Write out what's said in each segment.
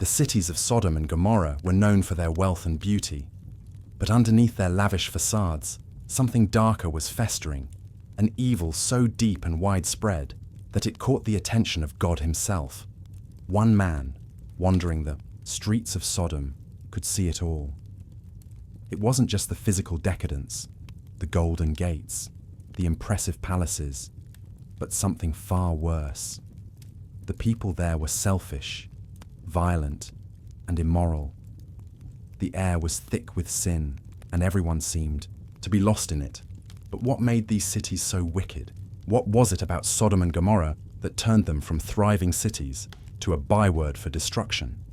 The cities of Sodom and Gomorrah were known for their wealth and beauty, but underneath their lavish facades, something darker was festering, an evil so deep and widespread that it caught the attention of God himself. One man, wandering the streets of Sodom, could see it all. It wasn't just the physical decadence, the golden gates, the impressive palaces, but something far worse. The people there were selfish, violent, and immoral. The air was thick with sin, and everyone seemed to be lost in it. But what made these cities so wicked? What was it about Sodom and Gomorrah that turned them from thriving cities to a byword for destruction?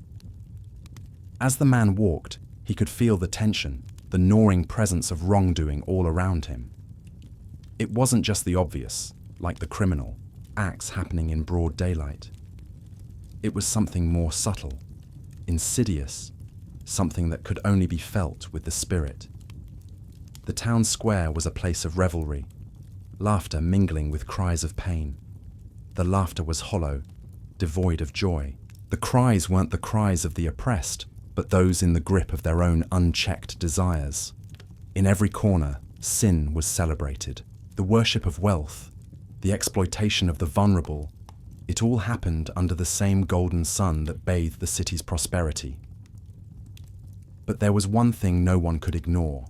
As the man walked, he could feel the tension, the gnawing presence of wrongdoing all around him. It wasn't just the obvious, like the criminal, acts happening in broad daylight. It was something more subtle, insidious, something that could only be felt with the spirit. The town square was a place of revelry, laughter mingling with cries of pain. The laughter was hollow, devoid of joy. The cries weren't the cries of the oppressed, but those in the grip of their own unchecked desires. In every corner, sin was celebrated. The worship of wealth, the exploitation of the vulnerable, it all happened under the same golden sun that bathed the city's prosperity. But there was one thing no one could ignore: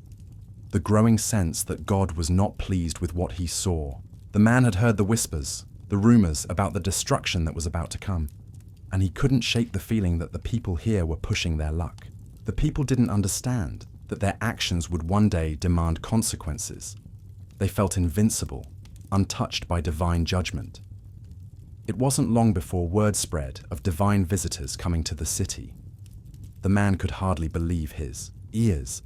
the growing sense that God was not pleased with what he saw. The man had heard the whispers, the rumors about the destruction that was about to come, and he couldn't shake the feeling that the people here were pushing their luck. The people didn't understand that their actions would one day demand consequences. They felt invincible, untouched by divine judgment. It wasn't long before word spread of divine visitors coming to the city. The man could hardly believe his ears.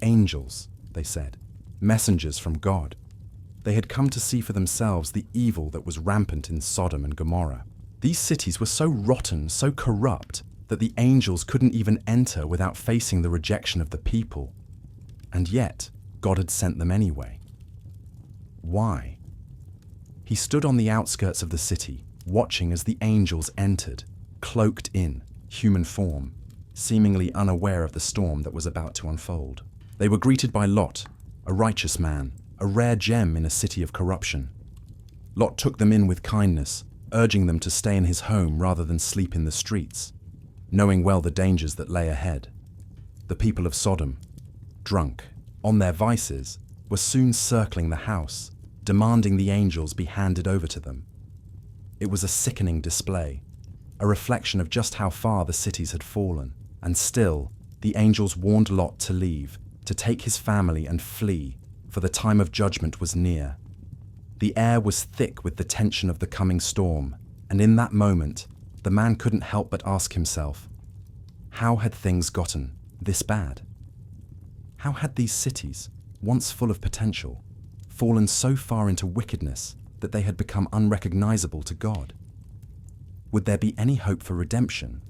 Angels, they said, messengers from God. They had come to see for themselves the evil that was rampant in Sodom and Gomorrah. These cities were so rotten, so corrupt, that the angels couldn't even enter without facing the rejection of the people. And yet, God had sent them anyway. Why? He stood on the outskirts of the city, watching as the angels entered, cloaked in human form, seemingly unaware of the storm that was about to unfold. They were greeted by Lot, a righteous man, a rare gem in a city of corruption. Lot took them in with kindness, urging them to stay in his home rather than sleep in the streets, knowing well the dangers that lay ahead. The people of Sodom, drunk, on their vices, were soon circling the house, demanding the angels be handed over to them. It was a sickening display, a reflection of just how far the cities had fallen. And still, the angels warned Lot to leave, to take his family and flee, for the time of judgment was near. The air was thick with the tension of the coming storm, and in that moment, the man couldn't help but ask himself, how had things gotten this bad? How had these cities, once full of potential, fallen so far into wickedness that they had become unrecognizable to God? Would there be any hope for redemption,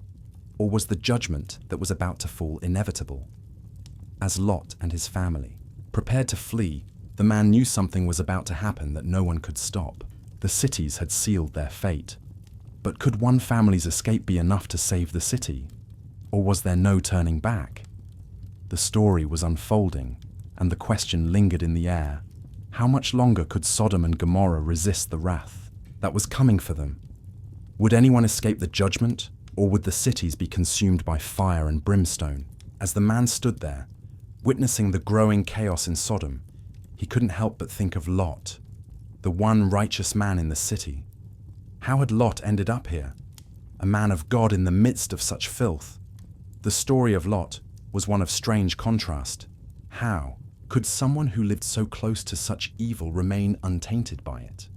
or was the judgment that was about to fall inevitable? As Lot and his family prepared to flee, the man knew something was about to happen that no one could stop. The cities had sealed their fate. But could one family's escape be enough to save the city? Or was there no turning back? The story was unfolding, and the question lingered in the air. How much longer could Sodom and Gomorrah resist the wrath that was coming for them? Would anyone escape the judgment, or would the cities be consumed by fire and brimstone? As the man stood there, witnessing the growing chaos in Sodom, he couldn't help but think of Lot, the one righteous man in the city. How had Lot ended up here, a man of God in the midst of such filth? The story of Lot was one of strange contrast. How could someone who lived so close to such evil remain untainted by it?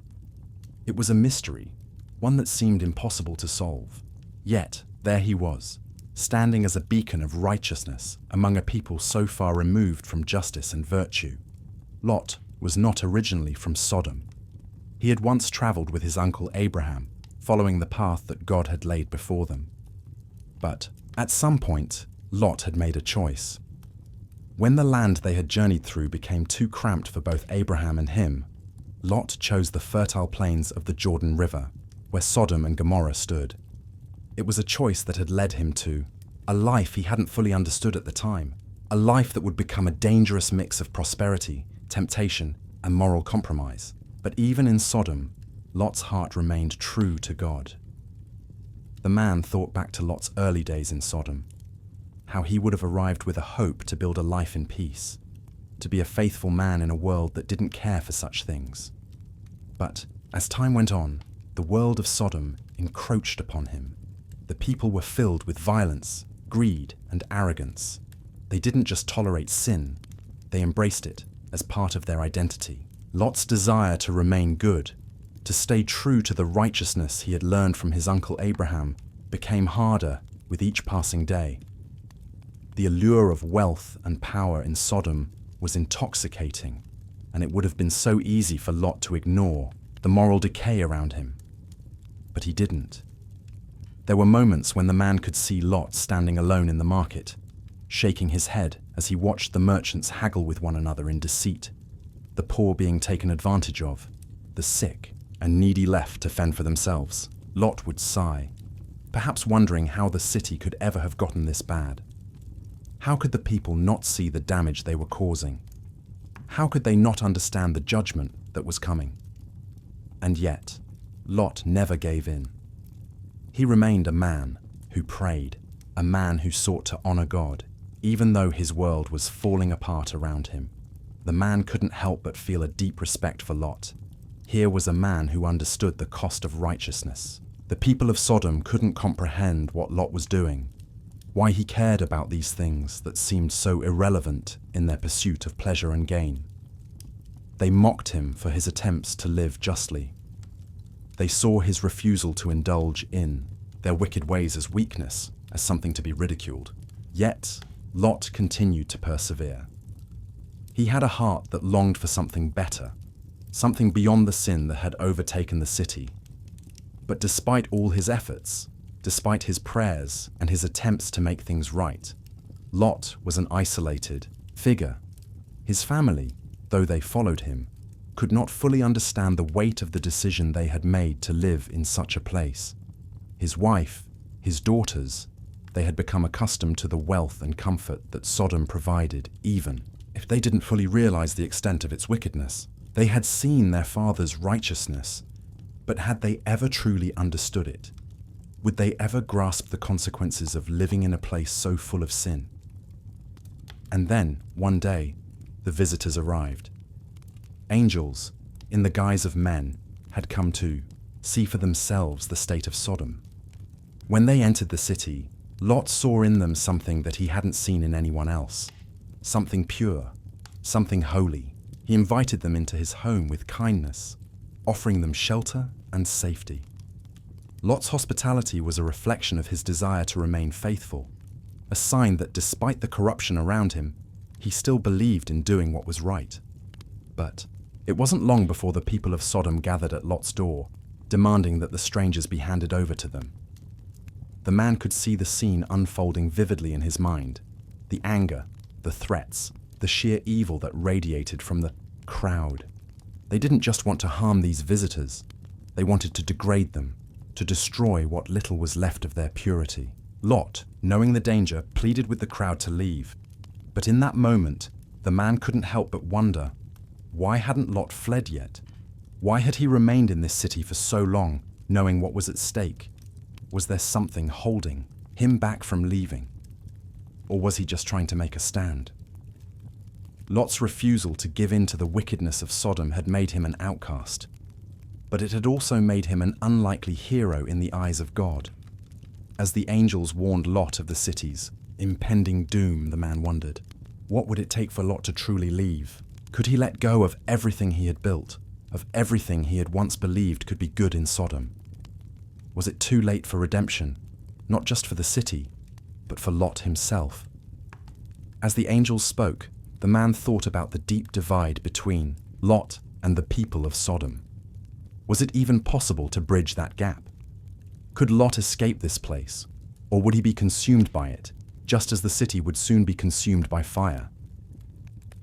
It was a mystery, one that seemed impossible to solve. Yet, there he was, standing as a beacon of righteousness among a people so far removed from justice and virtue. Lot was not originally from Sodom. He had once traveled with his uncle Abraham, following the path that God had laid before them. But at some point, Lot had made a choice. When the land they had journeyed through became too cramped for both Abraham and him, Lot chose the fertile plains of the Jordan River, where Sodom and Gomorrah stood. It was a choice that had led him to a life he hadn't fully understood at the time, a life that would become a dangerous mix of prosperity, temptation, and moral compromise. But even in Sodom, Lot's heart remained true to God. The man thought back to Lot's early days in Sodom, how he would have arrived with a hope to build a life in peace, to be a faithful man in a world that didn't care for such things. But as time went on, the world of Sodom encroached upon him. The people were filled with violence, greed, and arrogance. They didn't just tolerate sin, they embraced it as part of their identity. Lot's desire to remain good, to stay true to the righteousness he had learned from his uncle Abraham, became harder with each passing day. The allure of wealth and power in Sodom was intoxicating, and it would have been so easy for Lot to ignore the moral decay around him. But he didn't. There were moments when the man could see Lot standing alone in the market, shaking his head as he watched the merchants haggle with one another in deceit, the poor being taken advantage of, the sick and needy left to fend for themselves. Lot would sigh, perhaps wondering how the city could ever have gotten this bad. How could the people not see the damage they were causing? How could they not understand the judgment that was coming? And yet, Lot never gave in. He remained a man who prayed, a man who sought to honor God, even though his world was falling apart around him. The man couldn't help but feel a deep respect for Lot. Here was a man who understood the cost of righteousness. The people of Sodom couldn't comprehend what Lot was doing, why he cared about these things that seemed so irrelevant in their pursuit of pleasure and gain. They mocked him for his attempts to live justly. They saw his refusal to indulge in their wicked ways as weakness, as something to be ridiculed. Yet, Lot continued to persevere. He had a heart that longed for something better, something beyond the sin that had overtaken the city. But despite all his efforts, despite his prayers and his attempts to make things right, Lot was an isolated figure. His family, though they followed him, could not fully understand the weight of the decision they had made to live in such a place. His wife, his daughters, they had become accustomed to the wealth and comfort that Sodom provided, even if they didn't fully realize the extent of its wickedness. They had seen their father's righteousness, but had they ever truly understood it? Would they ever grasp the consequences of living in a place so full of sin? And then, one day, the visitors arrived. Angels, in the guise of men, had come to see for themselves the state of Sodom. When they entered the city, Lot saw in them something that he hadn't seen in anyone else. Something pure, something holy. He invited them into his home with kindness, offering them shelter and safety. Lot's hospitality was a reflection of his desire to remain faithful, a sign that despite the corruption around him, he still believed in doing what was right. But it wasn't long before the people of Sodom gathered at Lot's door, demanding that the strangers be handed over to them. The man could see the scene unfolding vividly in his mind, the anger, the threats, the sheer evil that radiated from the crowd. They didn't just want to harm these visitors, they wanted to degrade them, to destroy what little was left of their purity. Lot, knowing the danger, pleaded with the crowd to leave. But in that moment, the man couldn't help but wonder, why hadn't Lot fled yet? Why had he remained in this city for so long, knowing what was at stake? Was there something holding him back from leaving? Or was he just trying to make a stand? Lot's refusal to give in to the wickedness of Sodom had made him an outcast, but it had also made him an unlikely hero in the eyes of God. As the angels warned Lot of the city's impending doom, the man wondered, what would it take for Lot to truly leave? Could he let go of everything he had built, of everything he had once believed could be good in Sodom? Was it too late for redemption, not just for the city, but for Lot himself? As the angels spoke, the man thought about the deep divide between Lot and the people of Sodom. Was it even possible to bridge that gap? Could Lot escape this place, or would he be consumed by it, just as the city would soon be consumed by fire?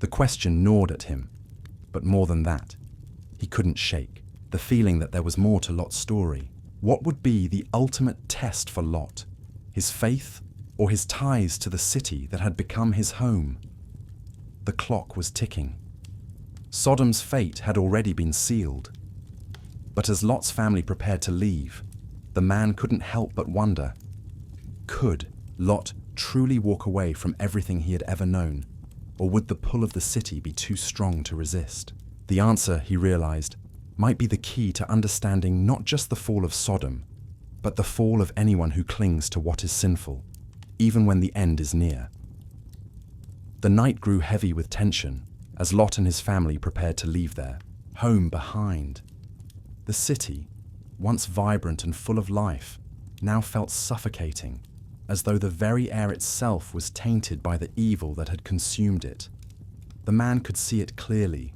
The question gnawed at him, but more than that, he couldn't shake the feeling that there was more to Lot's story. What would be the ultimate test for Lot? His faith or his ties to the city that had become his home? The clock was ticking. Sodom's fate had already been sealed. But as Lot's family prepared to leave, the man couldn't help but wonder, could Lot truly walk away from everything he had ever known, or would the pull of the city be too strong to resist? The answer, he realized, might be the key to understanding not just the fall of Sodom, but the fall of anyone who clings to what is sinful, even when the end is near. The night grew heavy with tension as Lot and his family prepared to leave their home behind. The city, once vibrant and full of life, now felt suffocating, as though the very air itself was tainted by the evil that had consumed it. The man could see it clearly.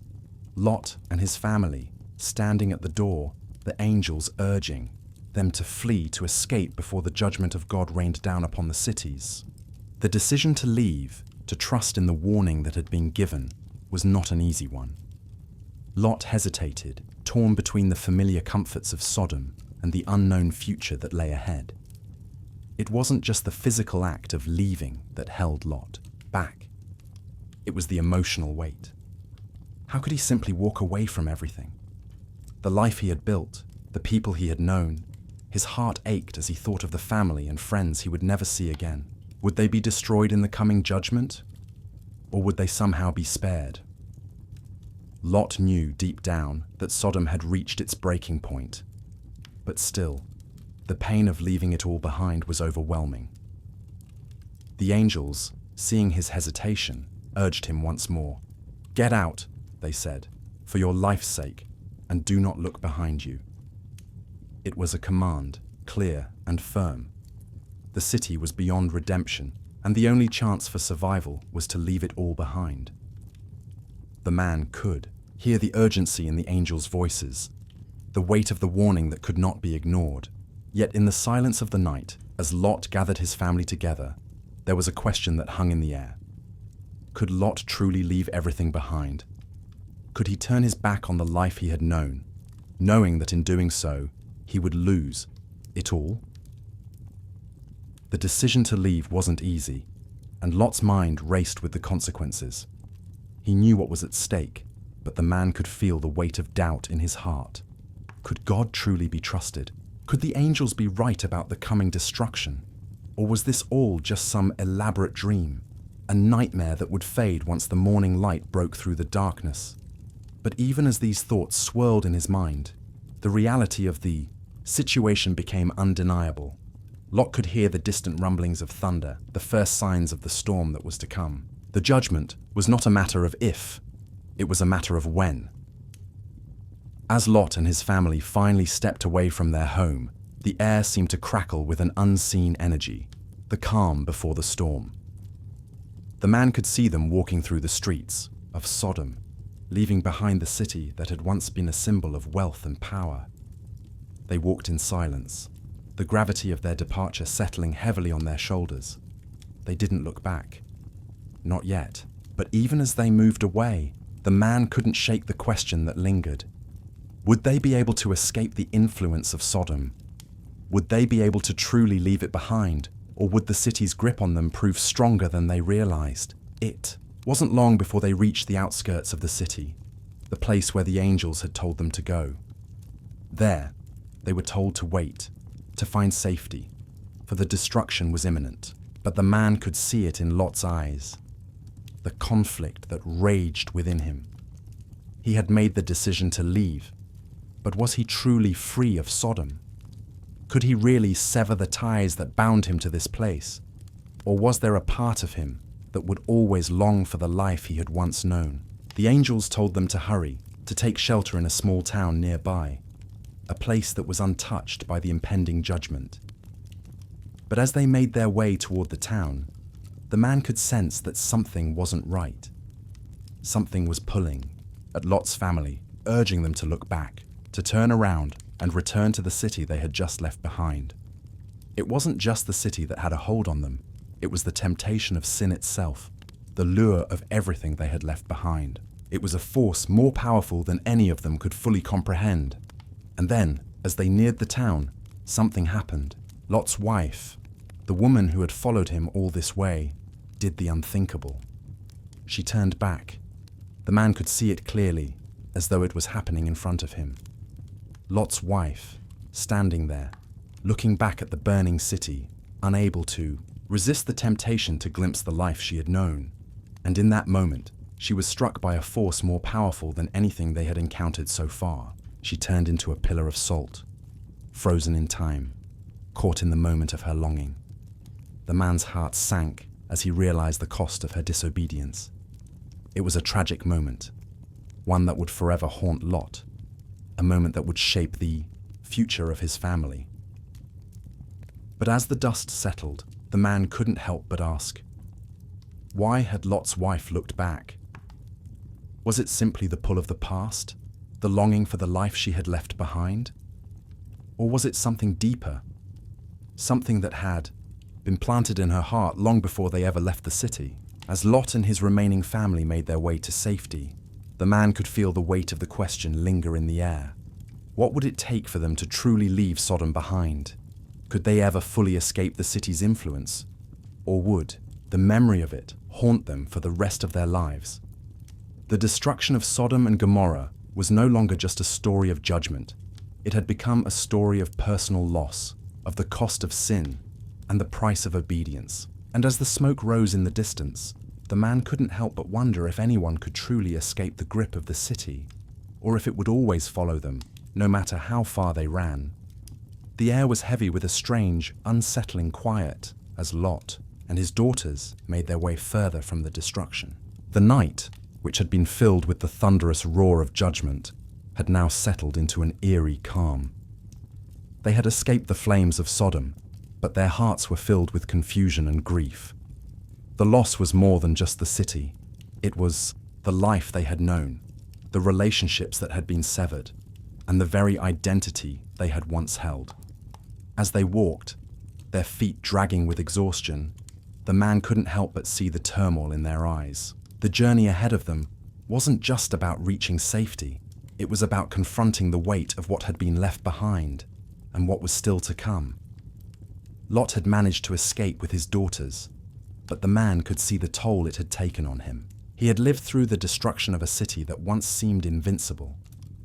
Lot and his family, standing at the door, the angels urging them to flee, to escape before the judgment of God rained down upon the cities. The decision to leave, to trust in the warning that had been given, was not an easy one. Lot hesitated, torn between the familiar comforts of Sodom and the unknown future that lay ahead. It wasn't just the physical act of leaving that held Lot back. It was the emotional weight. How could he simply walk away from everything? The life he had built, the people he had known. His heart ached as he thought of the family and friends he would never see again. Would they be destroyed in the coming judgment? Or would they somehow be spared? Lot knew deep down that Sodom had reached its breaking point. But still, the pain of leaving it all behind was overwhelming. The angels, seeing his hesitation, urged him once more. "Get out," they said, "for your life's sake, and do not look behind you." It was a command, clear and firm. The city was beyond redemption, and the only chance for survival was to leave it all behind. The man could hear the urgency in the angels' voices, the weight of the warning that could not be ignored. Yet in the silence of the night, as Lot gathered his family together, there was a question that hung in the air. Could Lot truly leave everything behind? Could he turn his back on the life he had known, knowing that in doing so, he would lose it all? The decision to leave wasn't easy, and Lot's mind raced with the consequences. He knew what was at stake, but the man could feel the weight of doubt in his heart. Could God truly be trusted? Could the angels be right about the coming destruction? Or was this all just some elaborate dream, a nightmare that would fade once the morning light broke through the darkness? But even as these thoughts swirled in his mind, the reality of the situation became undeniable. Lot could hear the distant rumblings of thunder, the first signs of the storm that was to come. The judgment was not a matter of if, it was a matter of when. As Lot and his family finally stepped away from their home, the air seemed to crackle with an unseen energy, the calm before the storm. The man could see them walking through the streets of Sodom, leaving behind the city that had once been a symbol of wealth and power. They walked in silence, the gravity of their departure settling heavily on their shoulders. They didn't look back. Not yet. But even as they moved away, the man couldn't shake the question that lingered. Would they be able to escape the influence of Sodom? Would they be able to truly leave it behind? Or would the city's grip on them prove stronger than they realized? It wasn't long before they reached the outskirts of the city, the place where the angels had told them to go. There, they were told to wait, to find safety, for the destruction was imminent. But the man could see it in Lot's eyes, the conflict that raged within him. He had made the decision to leave, but was he truly free of Sodom? Could he really sever the ties that bound him to this place? Or was there a part of him that would always long for the life he had once known? The angels told them to hurry, to take shelter in a small town nearby, a place that was untouched by the impending judgment. But as they made their way toward the town, the man could sense that something wasn't right. Something was pulling at Lot's family, urging them to look back, to turn around and return to the city they had just left behind. It wasn't just the city that had a hold on them, it was the temptation of sin itself, the lure of everything they had left behind. It was a force more powerful than any of them could fully comprehend. And then, as they neared the town, something happened. Lot's wife, the woman who had followed him all this way, did the unthinkable. She turned back. The man could see it clearly, as though it was happening in front of him. Lot's wife, standing there, looking back at the burning city, unable to resist the temptation to glimpse the life she had known. And in that moment, she was struck by a force more powerful than anything they had encountered so far. She turned into a pillar of salt, frozen in time, caught in the moment of her longing. The man's heart sank as he realized the cost of her disobedience. It was a tragic moment, one that would forever haunt Lot, a moment that would shape the future of his family. But as the dust settled, the man couldn't help but ask, why had Lot's wife looked back? Was it simply the pull of the past, the longing for the life she had left behind? Or was it something deeper, something that had been planted in her heart long before they ever left the city? As Lot and his remaining family made their way to safety, the man could feel the weight of the question linger in the air. What would it take for them to truly leave Sodom behind? Could they ever fully escape the city's influence? Or would the memory of it haunt them for the rest of their lives? The destruction of Sodom and Gomorrah was no longer just a story of judgment. It had become a story of personal loss, of the cost of sin, and the price of obedience. And as the smoke rose in the distance, the man couldn't help but wonder if anyone could truly escape the grip of the city, or if it would always follow them, no matter how far they ran. The air was heavy with a strange, unsettling quiet as Lot and his daughters made their way further from the destruction. The night, which had been filled with the thunderous roar of judgment, had now settled into an eerie calm. They had escaped the flames of Sodom, but their hearts were filled with confusion and grief. The loss was more than just the city. It was the life they had known, the relationships that had been severed, and the very identity they had once held. As they walked, their feet dragging with exhaustion, the man couldn't help but see the turmoil in their eyes. The journey ahead of them wasn't just about reaching safety. It was about confronting the weight of what had been left behind and what was still to come. Lot had managed to escape with his daughters, but the man could see the toll it had taken on him. He had lived through the destruction of a city that once seemed invincible,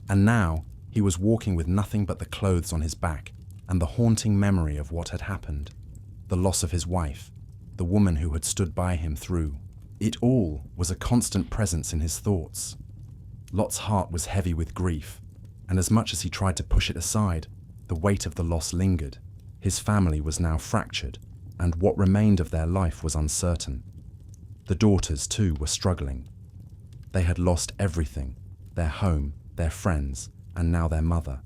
and now he was walking with nothing but the clothes on his back and the haunting memory of what had happened, the loss of his wife, the woman who had stood by him through. It all was a constant presence in his thoughts. Lot's heart was heavy with grief, and as much as he tried to push it aside, the weight of the loss lingered. His family was now fractured, and what remained of their life was uncertain. The daughters, too, were struggling. They had lost everything, their home, their friends, and now their mother.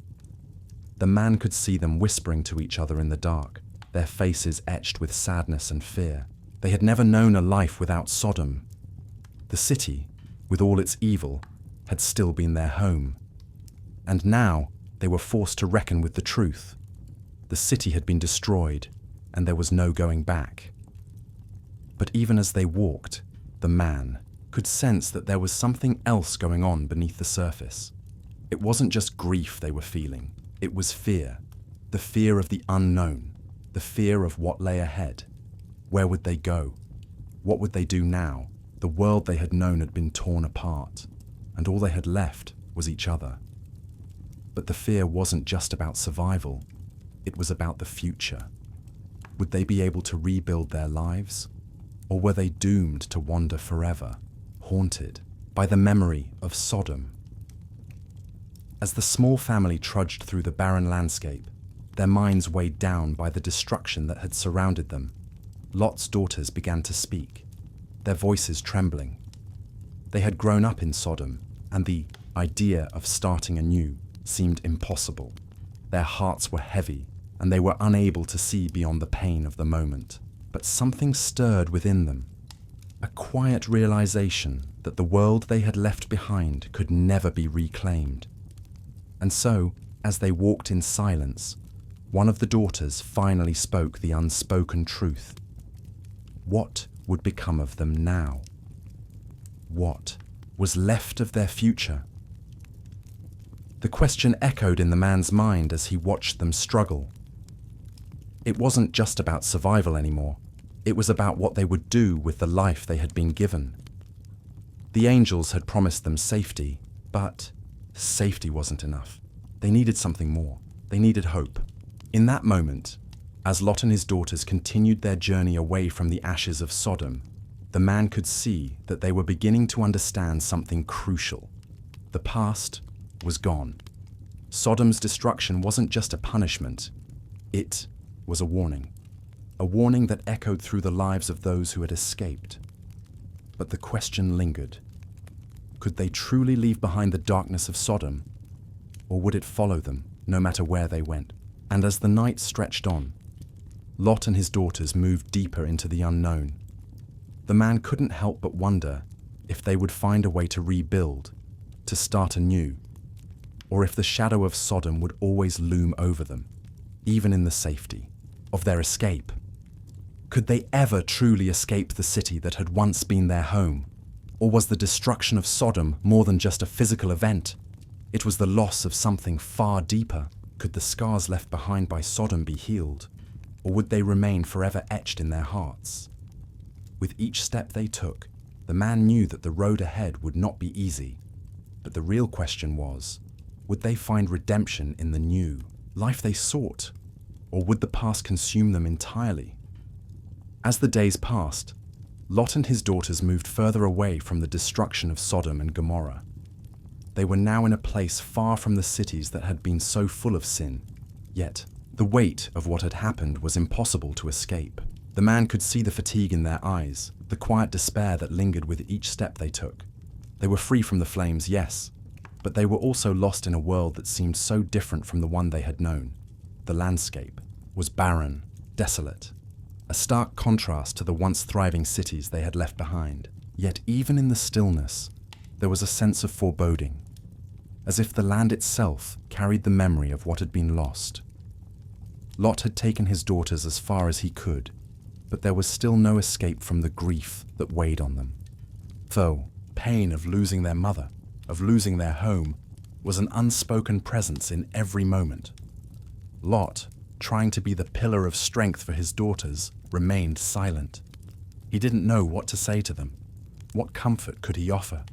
The man could see them whispering to each other in the dark, their faces etched with sadness and fear. They had never known a life without Sodom. The city, with all its evil, had still been their home. And now they were forced to reckon with the truth. The city had been destroyed, and there was no going back. But even as they walked, the man could sense that there was something else going on beneath the surface. It wasn't just grief they were feeling. It was fear. The fear of the unknown. The fear of what lay ahead. Where would they go? What would they do now? The world they had known had been torn apart, and all they had left was each other. But the fear wasn't just about survival. It was about the future. Would they be able to rebuild their lives? Or were they doomed to wander forever, haunted by the memory of Sodom? As the small family trudged through the barren landscape, their minds weighed down by the destruction that had surrounded them, Lot's daughters began to speak, their voices trembling. They had grown up in Sodom, and the idea of starting anew seemed impossible. Their hearts were heavy, and they were unable to see beyond the pain of the moment. But something stirred within them, a quiet realization that the world they had left behind could never be reclaimed. And so, as they walked in silence, one of the daughters finally spoke the unspoken truth. What would become of them now? What was left of their future? The question echoed in the man's mind as he watched them struggle, It wasn't just about survival anymore. It was about what they would do with the life they had been given. The angels had promised them safety, but safety wasn't enough. They needed something more. They needed hope. In that moment, as Lot and his daughters continued their journey away from the ashes of Sodom, the man could see that they were beginning to understand something crucial. The past was gone. Sodom's destruction wasn't just a punishment. It was a warning that echoed through the lives of those who had escaped. But the question lingered. Could they truly leave behind the darkness of Sodom, or would it follow them no matter where they went? And as the night stretched on, Lot and his daughters moved deeper into the unknown. The man couldn't help but wonder if they would find a way to rebuild, to start anew, or if the shadow of Sodom would always loom over them, even in the safety of their escape. Could they ever truly escape the city that had once been their home? Or was the destruction of Sodom more than just a physical event? It was the loss of something far deeper. Could the scars left behind by Sodom be healed? Or would they remain forever etched in their hearts? With each step they took, the man knew that the road ahead would not be easy. But the real question was, would they find redemption in the new life they sought? Or would the past consume them entirely? As the days passed, Lot and his daughters moved further away from the destruction of Sodom and Gomorrah. They were now in a place far from the cities that had been so full of sin. Yet, the weight of what had happened was impossible to escape. The man could see the fatigue in their eyes, the quiet despair that lingered with each step they took. They were free from the flames, yes, but they were also lost in a world that seemed so different from the one they had known. The landscape was barren, desolate, a stark contrast to the once thriving cities they had left behind. Yet even in the stillness, there was a sense of foreboding, as if the land itself carried the memory of what had been lost. Lot had taken his daughters as far as he could, but there was still no escape from the grief that weighed on them. Though pain of losing their mother, of losing their home, was an unspoken presence in every moment. Lot, trying to be the pillar of strength for his daughters, remained silent. He didn't know what to say to them. What comfort could he offer?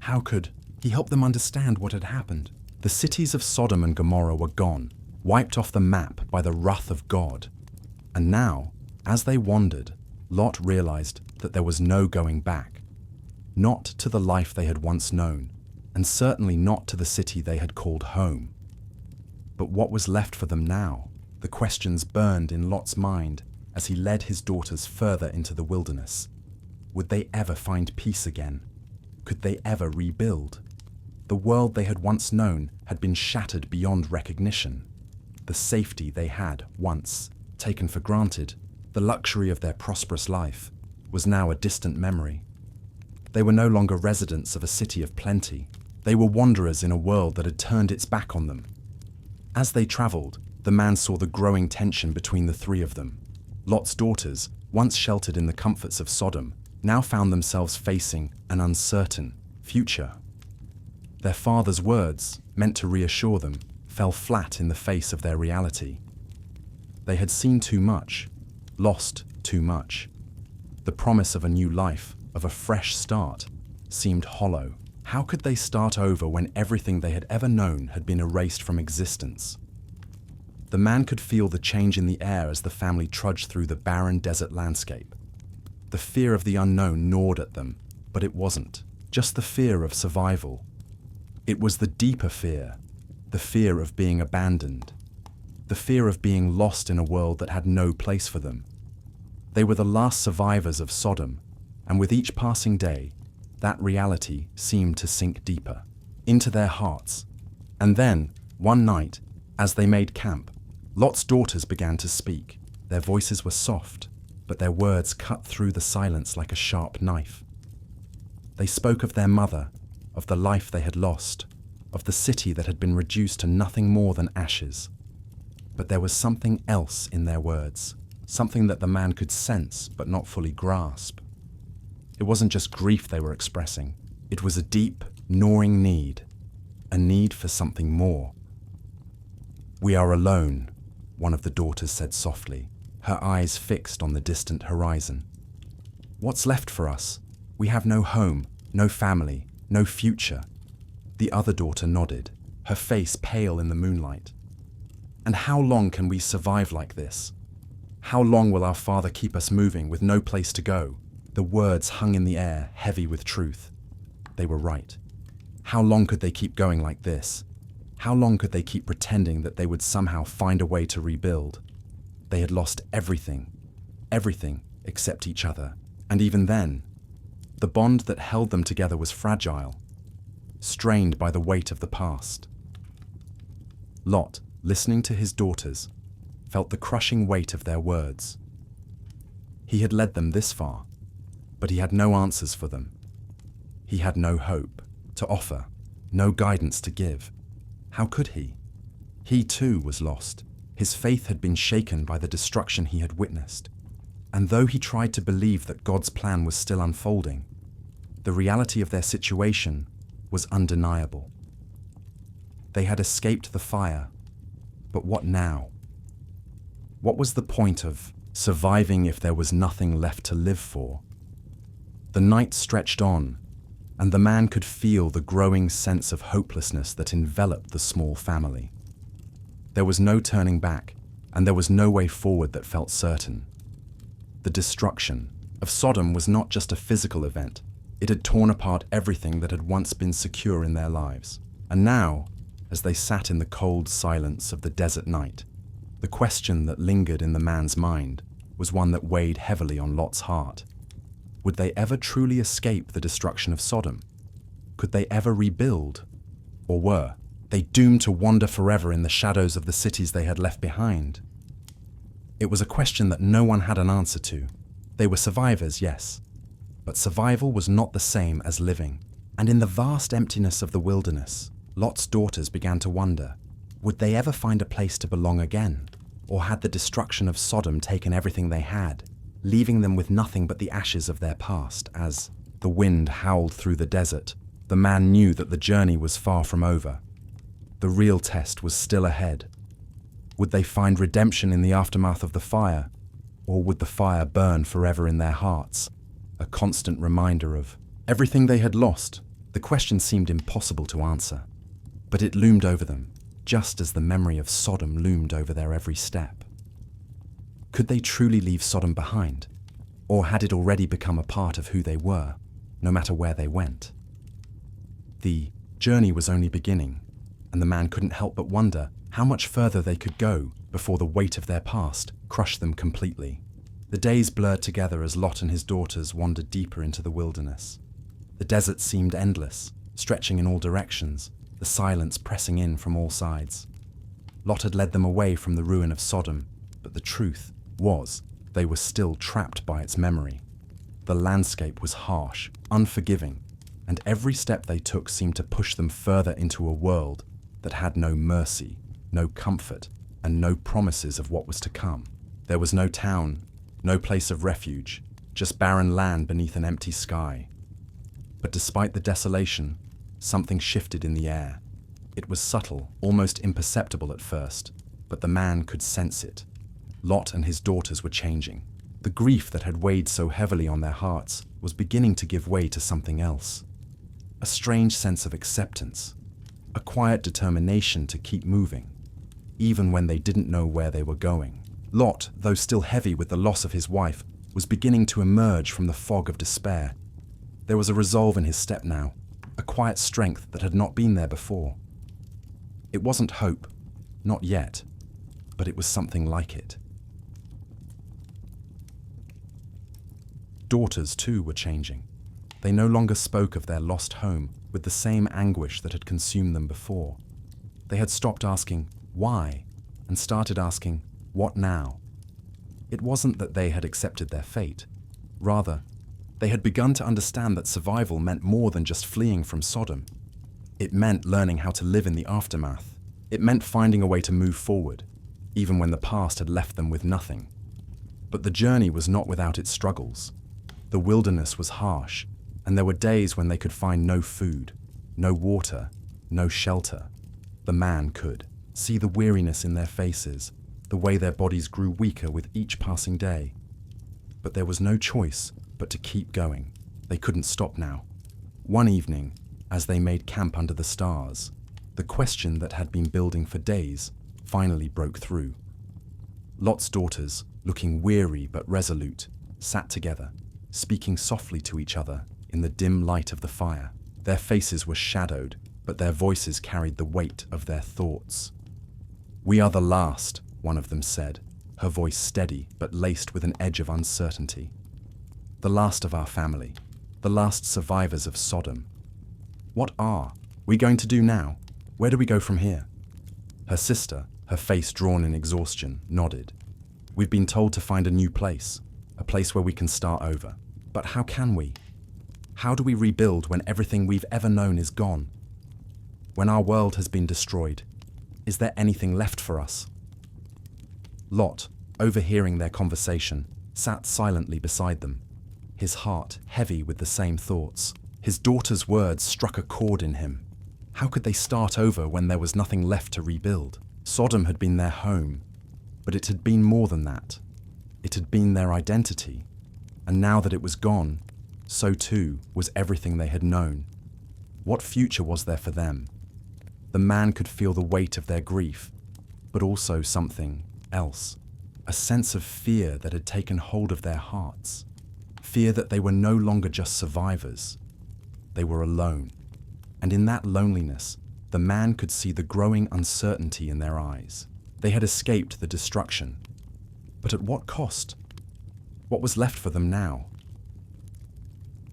How could he help them understand what had happened? The cities of Sodom and Gomorrah were gone, wiped off the map by the wrath of God. And now, as they wandered, Lot realized that there was no going back. Not to the life they had once known, and certainly not to the city they had called home. But what was left for them now? The questions burned in Lot's mind as he led his daughters further into the wilderness. Would they ever find peace again? Could they ever rebuild? The world they had once known had been shattered beyond recognition. The safety they had once taken for granted, the luxury of their prosperous life, was now a distant memory. They were no longer residents of a city of plenty. They were wanderers in a world that had turned its back on them. As they traveled, the man saw the growing tension between the three of them. Lot's daughters, once sheltered in the comforts of Sodom, now found themselves facing an uncertain future. Their father's words, meant to reassure them, fell flat in the face of their reality. They had seen too much, lost too much. The promise of a new life, of a fresh start, seemed hollow. How could they start over when everything they had ever known had been erased from existence? The man could feel the change in the air as the family trudged through the barren desert landscape. The fear of the unknown gnawed at them, but it wasn't just the fear of survival. It was the deeper fear, the fear of being abandoned, the fear of being lost in a world that had no place for them. They were the last survivors of Sodom, and with each passing day, that reality seemed to sink deeper into their hearts. And then, one night, as they made camp, Lot's daughters began to speak. Their voices were soft, but their words cut through the silence like a sharp knife. They spoke of their mother, of the life they had lost, of the city that had been reduced to nothing more than ashes. But there was something else in their words, something that the man could sense but not fully grasp. It wasn't just grief they were expressing. It was a deep, gnawing need, a need for something more. "We are alone," one of the daughters said softly. her eyes fixed on the distant horizon. "What's left for us? We have no home, no family, no future." The other daughter nodded, her face pale in the moonlight. "And how long can we survive like this? How long will our father keep us moving with no place to go?" The words hung in the air, heavy with truth. They were right. How long could they keep going like this? How long could they keep pretending that they would somehow find a way to rebuild? They had lost everything except each other. And even then, the bond that held them together was fragile, strained by the weight of the past. Lot, listening to his daughters, felt the crushing weight of their words. He had led them this far, but he had no answers for them. He had no hope to offer, no guidance to give. How could he? He too was lost. His faith had been shaken by the destruction he had witnessed. And though he tried to believe that God's plan was still unfolding, the reality of their situation was undeniable. They had escaped the fire, but what now? What was the point of surviving if there was nothing left to live for? The night stretched on, and the man could feel the growing sense of hopelessness that enveloped the small family. There was no turning back, and there was no way forward that felt certain. The destruction of Sodom was not just a physical event. It had torn apart everything that had once been secure in their lives. And now, as they sat in the cold silence of the desert night, the question that lingered in the man's mind was one that weighed heavily on Lot's heart. Would they ever truly escape the destruction of Sodom? Could they ever rebuild? Or were they doomed to wander forever in the shadows of the cities they had left behind? It was a question that no one had an answer to. They were survivors, yes, but survival was not the same as living. And in the vast emptiness of the wilderness, Lot's daughters began to wonder, would they ever find a place to belong again? Or had the destruction of Sodom taken everything they had, leaving them with nothing but the ashes of their past? As the wind howled through the desert, the man knew that the journey was far from over. The real test was still ahead. Would they find redemption in the aftermath of the fire, or would the fire burn forever in their hearts, a constant reminder of everything they had lost? The question seemed impossible to answer, but it loomed over them, just as the memory of Sodom loomed over their every step. Could they truly leave Sodom behind, or had it already become a part of who they were, no matter where they went? The journey was only beginning, and the man couldn't help but wonder how much further they could go before the weight of their past crushed them completely. The days blurred together as Lot and his daughters wandered deeper into the wilderness. The desert seemed endless, stretching in all directions, the silence pressing in from all sides. Lot had led them away from the ruin of Sodom, but the truth was they were still trapped by its memory. The landscape was harsh, unforgiving, and every step they took seemed to push them further into a world that had no mercy, no comfort, and no promises of what was to come. There was no town, no place of refuge, just barren land beneath an empty sky. But despite the desolation, something shifted in the air. It was subtle, almost imperceptible at first, but the man could sense it. Lot and his daughters were changing. The grief that had weighed so heavily on their hearts was beginning to give way to something else. A strange sense of acceptance, a quiet determination to keep moving, even when they didn't know where they were going. Lot, though still heavy with the loss of his wife, was beginning to emerge from the fog of despair. There was a resolve in his step now, a quiet strength that had not been there before. It wasn't hope, not yet, but it was something like it. Daughters, too, were changing. They no longer spoke of their lost home with the same anguish that had consumed them before. They had stopped asking, why, and started asking, what now? It wasn't that they had accepted their fate. Rather, they had begun to understand that survival meant more than just fleeing from Sodom. It meant learning how to live in the aftermath. It meant finding a way to move forward, even when the past had left them with nothing. But the journey was not without its struggles. The wilderness was harsh, and there were days when they could find no food, no water, no shelter. The man could see the weariness in their faces, the way their bodies grew weaker with each passing day. But there was no choice but to keep going. They couldn't stop now. One evening, as they made camp under the stars, the question that had been building for days finally broke through. Lot's daughters, looking weary but resolute, sat together, speaking softly to each other in the dim light of the fire. Their faces were shadowed, but their voices carried the weight of their thoughts. "We are the last," one of them said, her voice steady but laced with an edge of uncertainty. "The last of our family, the last survivors of Sodom. What are we going to do now? Where do we go from here?" Her sister, her face drawn in exhaustion, nodded. "We've been told to find a new place, a place where we can start over. But how can we? How do we rebuild when everything we've ever known is gone? When our world has been destroyed, is there anything left for us?" Lot, overhearing their conversation, sat silently beside them, his heart heavy with the same thoughts. His daughter's words struck a chord in him. How could they start over when there was nothing left to rebuild? Sodom had been their home, but it had been more than that. It had been their identity, and now that it was gone, so too was everything they had known. What future was there for them? The man could feel the weight of their grief, but also something else, a sense of fear that had taken hold of their hearts. Fear that they were no longer just survivors. They were alone, and in that loneliness, the man could see the growing uncertainty in their eyes. They had escaped the destruction, but at what cost? What was left for them now?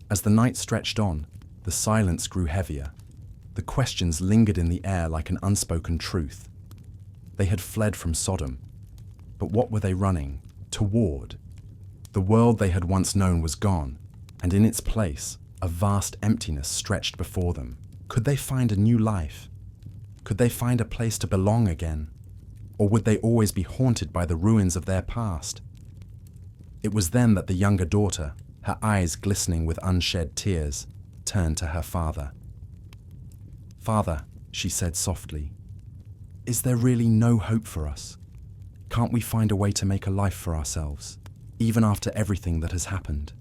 As the night stretched on, the silence grew heavier. The questions lingered in the air like an unspoken truth. They had fled from Sodom, but what were they running toward? The world they had once known was gone, and in its place, a vast emptiness stretched before them. Could they find a new life? Could they find a place to belong again? Or would they always be haunted by the ruins of their past? It was then that the younger daughter, her eyes glistening with unshed tears, turned to her father. "Father," she said softly, "is there really no hope for us? Can't we find a way to make a life for ourselves, even after everything that has happened?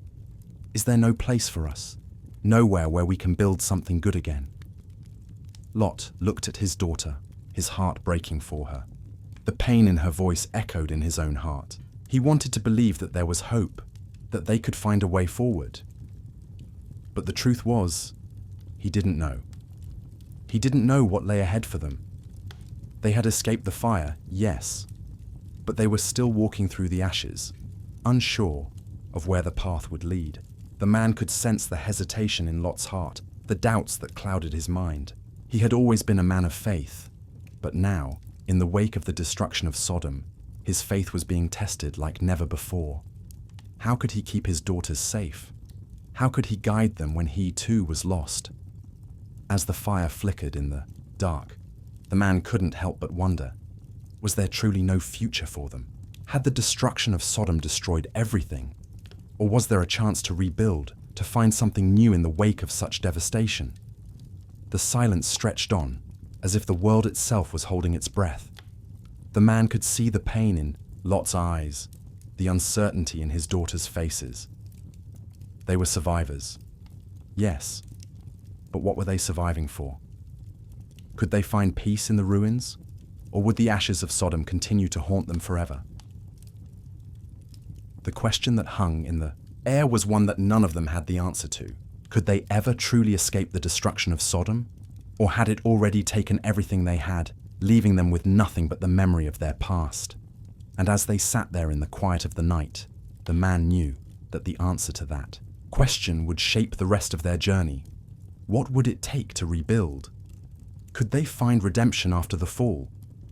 Is there no place for us? Nowhere where we can build something good again?" Lot looked at his daughter, his heart breaking for her. The pain in her voice echoed in his own heart. He wanted to believe that there was hope, that they could find a way forward. But the truth was, he didn't know. He didn't know what lay ahead for them. They had escaped the fire, yes, but they were still walking through the ashes, unsure of where the path would lead. The man could sense the hesitation in Lot's heart, the doubts that clouded his mind. He had always been a man of faith, but now, in the wake of the destruction of Sodom, his faith was being tested like never before. How could he keep his daughters safe? How could he guide them when he too was lost? As the fire flickered in the dark, the man couldn't help but wonder, was there truly no future for them? Had the destruction of Sodom destroyed everything? Or was there a chance to rebuild, to find something new in the wake of such devastation? The silence stretched on, as if the world itself was holding its breath. The man could see the pain in Lot's eyes, the uncertainty in his daughters' faces. They were survivors. Yes, but what were they surviving for? Could they find peace in the ruins, or would the ashes of Sodom continue to haunt them forever? The question that hung in the air was one that none of them had the answer to. Could they ever truly escape the destruction of Sodom? Or had it already taken everything they had, leaving them with nothing but the memory of their past? And as they sat there in the quiet of the night, the man knew that the answer to that question would shape the rest of their journey. What would it take to rebuild? Could they find redemption after the fall?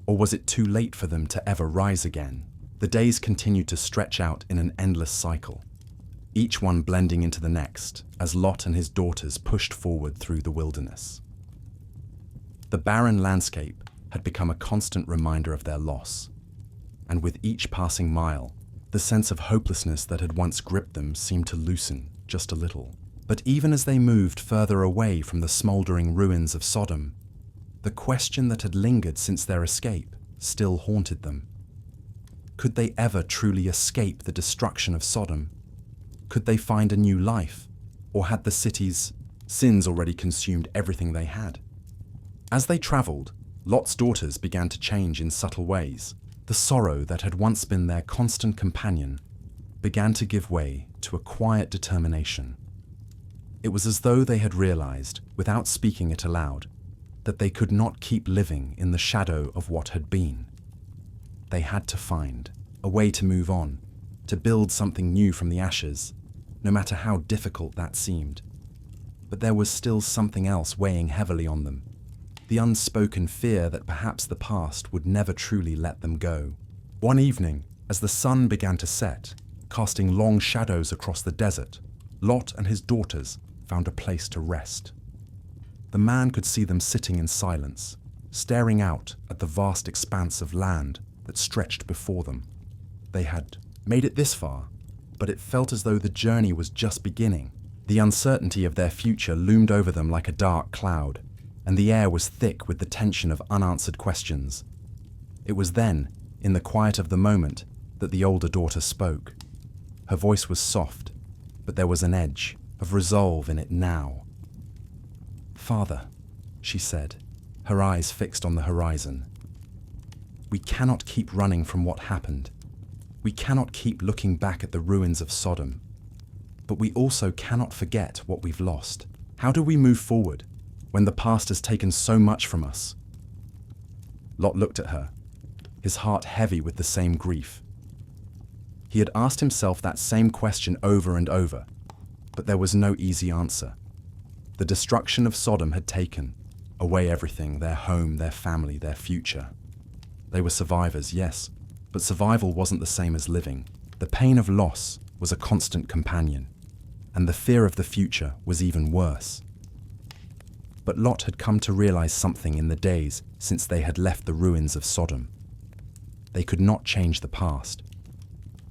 Or was it too late for them to ever rise again? The days continued to stretch out in an endless cycle, each one blending into the next as Lot and his daughters pushed forward through the wilderness. The barren landscape had become a constant reminder of their loss, and with each passing mile, the sense of hopelessness that had once gripped them seemed to loosen just a little. But even as they moved further away from the smoldering ruins of Sodom, the question that had lingered since their escape still haunted them. Could they ever truly escape the destruction of Sodom? Could they find a new life? Or had the city's sins already consumed everything they had? As they traveled, Lot's daughters began to change in subtle ways. The sorrow that had once been their constant companion began to give way to a quiet determination. It was as though they had realized, without speaking it aloud, that they could not keep living in the shadow of what had been. They had to find a way to move on, to build something new from the ashes, no matter how difficult that seemed. But there was still something else weighing heavily on them, the unspoken fear that perhaps the past would never truly let them go. One evening, as the sun began to set, casting long shadows across the desert, Lot and his daughters found a place to rest. The man could see them sitting in silence, staring out at the vast expanse of land that stretched before them. They had made it this far, but it felt as though the journey was just beginning. The uncertainty of their future loomed over them like a dark cloud, and the air was thick with the tension of unanswered questions. It was then, in the quiet of the moment, that the older daughter spoke. Her voice was soft, but there was an edge of resolve in it now. "Father," she said, her eyes fixed on the horizon, "we cannot keep running from what happened. We cannot keep looking back at the ruins of Sodom. But we also cannot forget what we've lost. How do we move forward when the past has taken so much from us?" Lot looked at her, his heart heavy with the same grief. He had asked himself that same question over and over, but there was no easy answer. The destruction of Sodom had taken away everything, their home, their family, their future. They were survivors, yes, but survival wasn't the same as living. The pain of loss was a constant companion, and the fear of the future was even worse. But Lot had come to realize something in the days since they had left the ruins of Sodom. They could not change the past.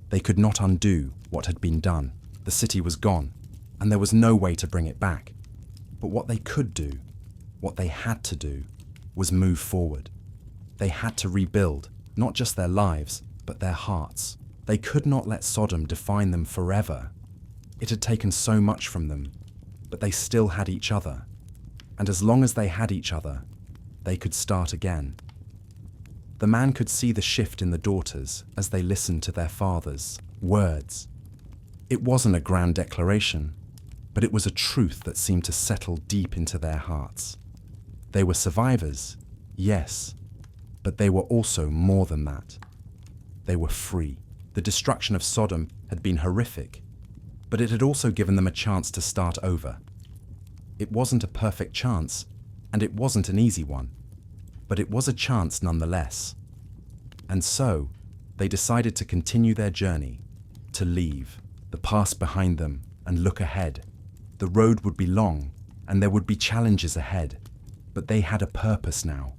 They could not undo what had been done. The city was gone, and there was no way to bring it back. But what they could do, what they had to do, was move forward. They had to rebuild, not just their lives, but their hearts. They could not let Sodom define them forever. It had taken so much from them, but they still had each other. And as long as they had each other, they could start again. The man could see the shift in the daughters as they listened to their father's words. It wasn't a grand declaration, but it was a truth that seemed to settle deep into their hearts. They were survivors, yes, but they were also more than that. They were free. The destruction of Sodom had been horrific, but it had also given them a chance to start over. It wasn't a perfect chance, and it wasn't an easy one, but it was a chance nonetheless. And so, they decided to continue their journey, to leave the past behind them and look ahead. The road would be long, and there would be challenges ahead, but they had a purpose now.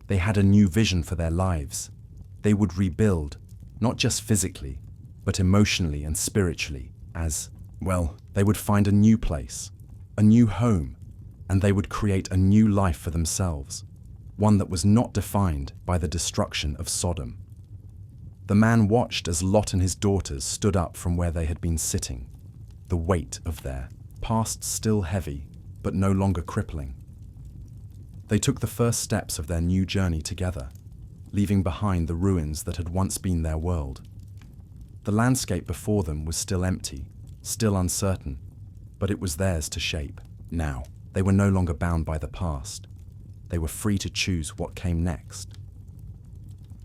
They had a new vision for their lives. They would rebuild, not just physically, but emotionally and spiritually, they would find a new place, a new home, and they would create a new life for themselves, one that was not defined by the destruction of Sodom. The man watched as Lot and his daughters stood up from where they had been sitting, the weight of their past still heavy, but no longer crippling. They took the first steps of their new journey together, leaving behind the ruins that had once been their world. The landscape before them was still empty, still uncertain, but it was theirs to shape. Now, they were no longer bound by the past. They were free to choose what came next.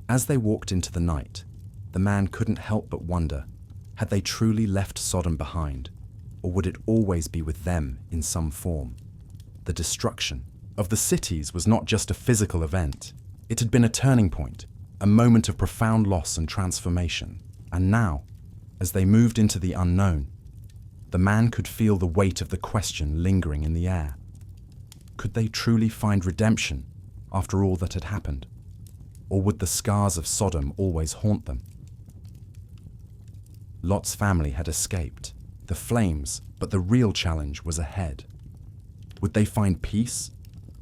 As they walked into the night, the man couldn't help but wonder, had they truly left Sodom behind, or would it always be with them in some form? The destruction of the cities was not just a physical event. It had been a turning point, a moment of profound loss and transformation. And now, as they moved into the unknown, the man could feel the weight of the question lingering in the air. Could they truly find redemption after all that had happened? Or would the scars of Sodom always haunt them? Lot's family had escaped the flames, but the real challenge was ahead. Would they find peace,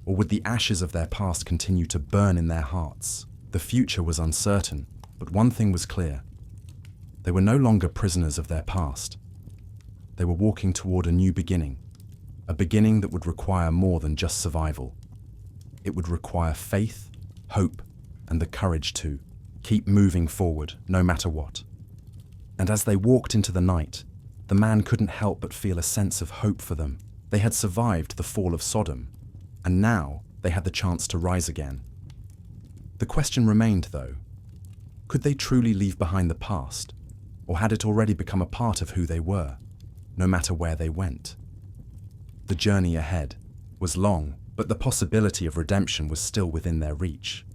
or would the ashes of their past continue to burn in their hearts? The future was uncertain, But one thing was clear. They were no longer prisoners of their past. They were walking toward a new beginning, a beginning that would require more than just survival. It would require faith, hope, and the courage to keep moving forward, no matter what. And as they walked into the night, the man couldn't help but feel a sense of hope for them. They had survived the fall of Sodom, and now they had the chance to rise again. The question remained, though, could they truly leave behind the past, or had it already become a part of who they were, no matter where they went? The journey ahead was long, but the possibility of redemption was still within their reach.